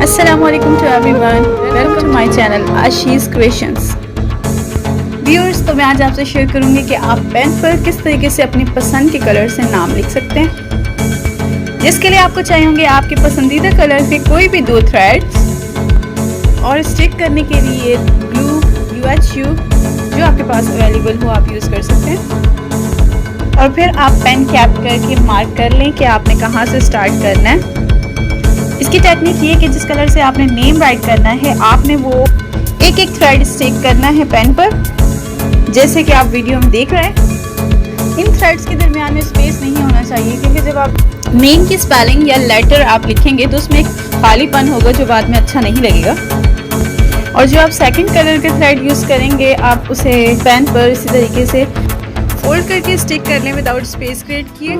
Assalamualaikum to everyone. Welcome to my channel Ashi's Creations. Viewers, तो मैं आज आपसे शेयर करूंगी कि आप पेन पर किस तरीके से अपनी पसंद के कलर से नाम लिख सकते हैं, जिसके लिए आपको चाहिए होंगे आपके पसंदीदा कलर के कोई भी 2 थ्रेड्स और स्टिक करने के लिए ग्लू UHU जो आपके पास अवेलेबल हो आप यूज़ कर सकते हैं। और फिर आप पेन कैप करके मार्क कर लें कि आपने कहाँ से स्टार्ट करना है। इसकी टेक्निक ये कि जिस कलर से आपने नेम राइट करना है आपने वो एक एक थ्रेड स्टिक करना है पेन पर, जैसे कि आप वीडियो में देख रहे हैं। इन थ्रेड्स के दरमियान में स्पेस नहीं होना चाहिए, क्योंकि जब आप नेम की स्पेलिंग या लेटर आप लिखेंगे तो उसमें एक खालीपन होगा जो बाद में अच्छा नहीं लगेगा। और जो आप सेकंड कलर के थ्रेड यूज़ करेंगे आप उसे पेन पर इसी तरीके से फोल्ड करके स्टिक कर लें विदाउट स्पेस क्रिएट किए।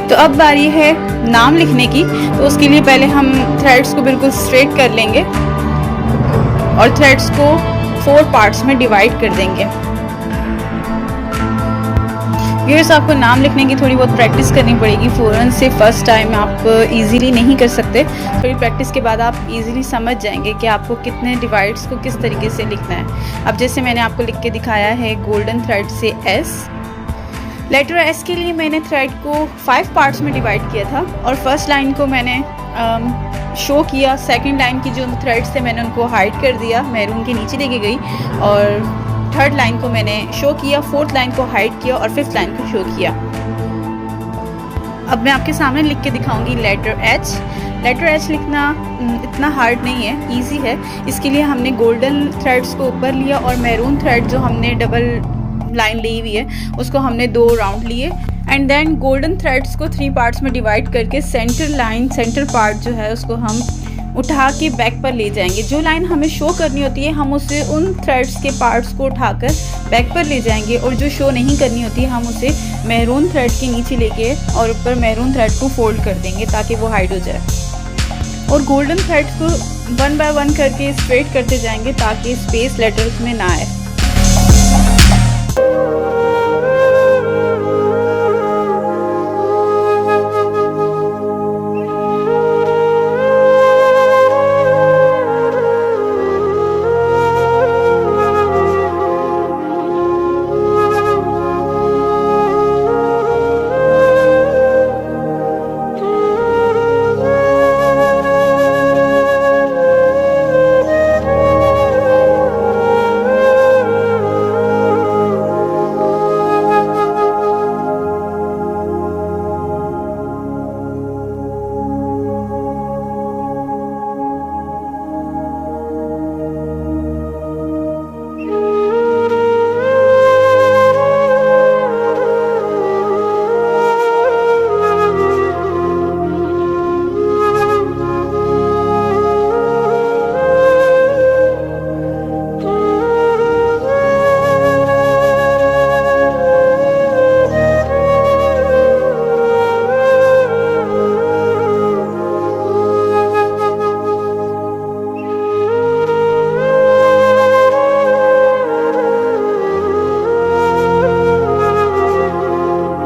तो अब बारी है नाम लिखने की। तो उसके लिए पहले हम थ्रेड्स को बिल्कुल स्ट्रेट कर लेंगे और थ्रेड्स को 4 पार्ट्स में डिवाइड कर देंगे। व्यूअर्स, आपको नाम लिखने की थोड़ी बहुत प्रैक्टिस करनी पड़ेगी। फ़ौरन से फर्स्ट टाइम आप इजीली नहीं कर सकते। थोड़ी प्रैक्टिस के बाद आप इजीली समझ जाएंगे कि आपको कितने डिवाइड्स को किस तरीके से लिखना है। अब जैसे मैंने आपको लिख के दिखाया है गोल्डन थ्रेड से S, लेटर S के लिए मैंने थ्रेड को 5 पार्ट्स में डिवाइड किया था और फर्स्ट लाइन को मैंने शो किया। सेकंड लाइन की जो थ्रेड्स थे मैंने उनको हाइड कर दिया, मैरून के नीचे लेके गई। और थर्ड लाइन को मैंने शो किया, फोर्थ लाइन को हाइड किया और फिफ्थ लाइन को शो किया। अब मैं आपके सामने लिख के दिखाऊंगी लेटर H। लेटर H लिखना इतना हार्ड नहीं है, इजी है। इसके लिए हमने गोल्डन थ्रेड्स को ऊपर लिया और मैरून थ्रेड जो हमने डबल लाइन ली हुई है उसको हमने 2 राउंड लिए। एंड देन गोल्डन थ्रेड्स को 3 पार्ट्स में डिवाइड करके सेंटर लाइन, सेंटर पार्ट जो है उसको हम उठा के बैक पर ले जाएंगे। जो लाइन हमें शो करनी होती है हम उसे उन थ्रेड्स के पार्ट्स को उठाकर बैक पर ले जाएंगे, और जो शो नहीं करनी होती है हम उसे मैरून थ्रेड के नीचे लेके और ऊपर मैरून थ्रेड को फोल्ड कर देंगे ताकि वो हाइड हो जाए। और गोल्डन थ्रेड्स को 1 बाय 1 करके स्ट्रेट करते जाएंगे ताकि स्पेस लेटर्स में ना आए।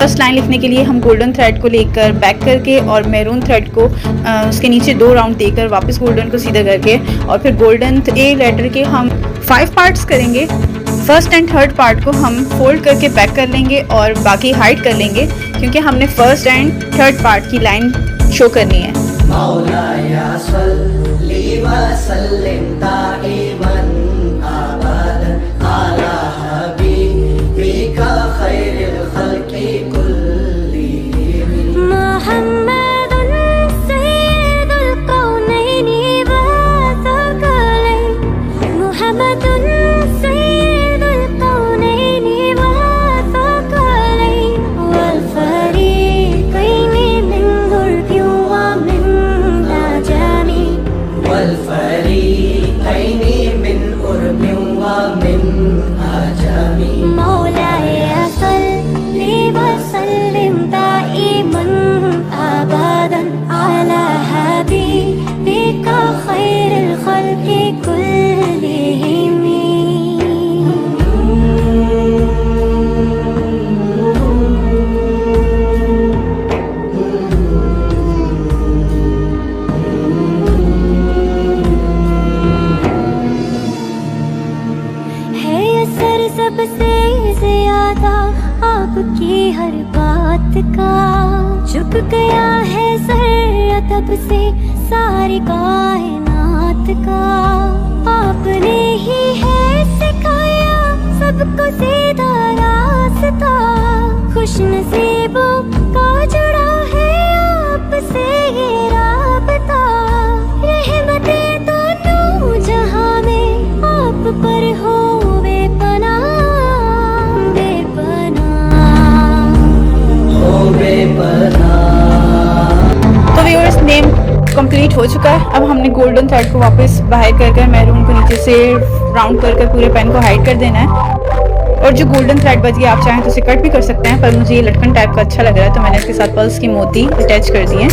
फर्स्ट लाइन लिखने के लिए हम गोल्डन थ्रेड को लेकर बैक करके और मैरून थ्रेड को उसके नीचे 2 राउंड देकर वापस गोल्डन को सीधा करके और फिर गोल्डन A लेटर के हम 5 पार्ट्स करेंगे। फर्स्ट एंड थर्ड पार्ट को हम फोल्ड करके बैक कर लेंगे और बाकी हाइड कर लेंगे, क्योंकि हमने फर्स्ट एंड थर्ड पार्ट की लाइन शो करनी है। मौलाए सल्ली व सल्लिम दाइमन अबदन अला हबीबिका खैरिल खल्क़ि कुल्लिहिम। सबसे ज्यादा आपकी हर बात का झुक गया है सर तब से सारी कायनात का। आपने ही है सिखाया सबको सीधा रास्ता, खुश नसीबों का जुड़ा है आपसे ये राबता। रहमतें दोनों जहां में आप पर हो तो व्यूअर्स नेम कंप्लीट हो चुका है। अब हमने गोल्डन थ्रेड को वापस बाहर कर मैरून को नीचे से राउंड कर पूरे पेन को हाइड कर देना है। और जो गोल्डन थ्रेड बच गया आप चाहें तो इसे कट भी कर सकते हैं, पर मुझे ये लटकन टाइप का अच्छा लग रहा है तो मैंने इसके साथ पर्ल्स की मोती अटैच कर दिए।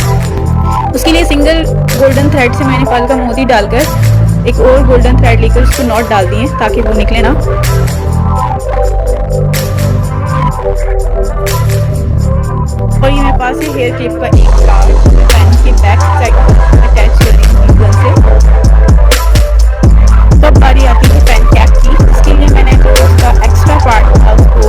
उसके लिए सिंगल गोल्डन थ्रेड से मैंने पर्ल का मोती डालकर एक और गोल्डन थ्रेड लेकर उसको नॉट डाल दिए ताकि वो निकले ना। और ये मेरे पास है हेयर क्लिप का एक पार्ट पेन के बैक साइड अटैच कर रही हूँ गन से। तब बारी आती है पेन कैप की, इसके लिए मैंने जो उसका एक्स्ट्रा पार्ट था उसको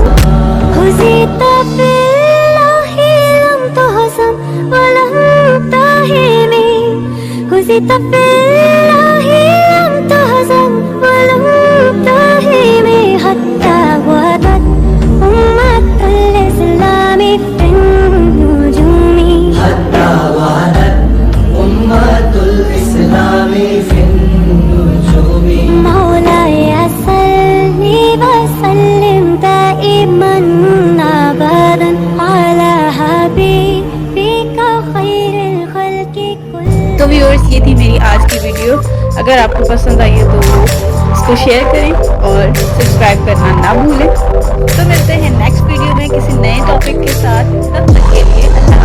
तो व्यूअर्स ये थी मेरी आज की वीडियो। अगर आपको पसंद आई है तो इसको शेयर करें और सब्सक्राइब करना ना भूलें। तो मिलते हैं नेक्स्ट वीडियो में किसी नए टॉपिक के साथ, तब तक के लिए अल्लाह।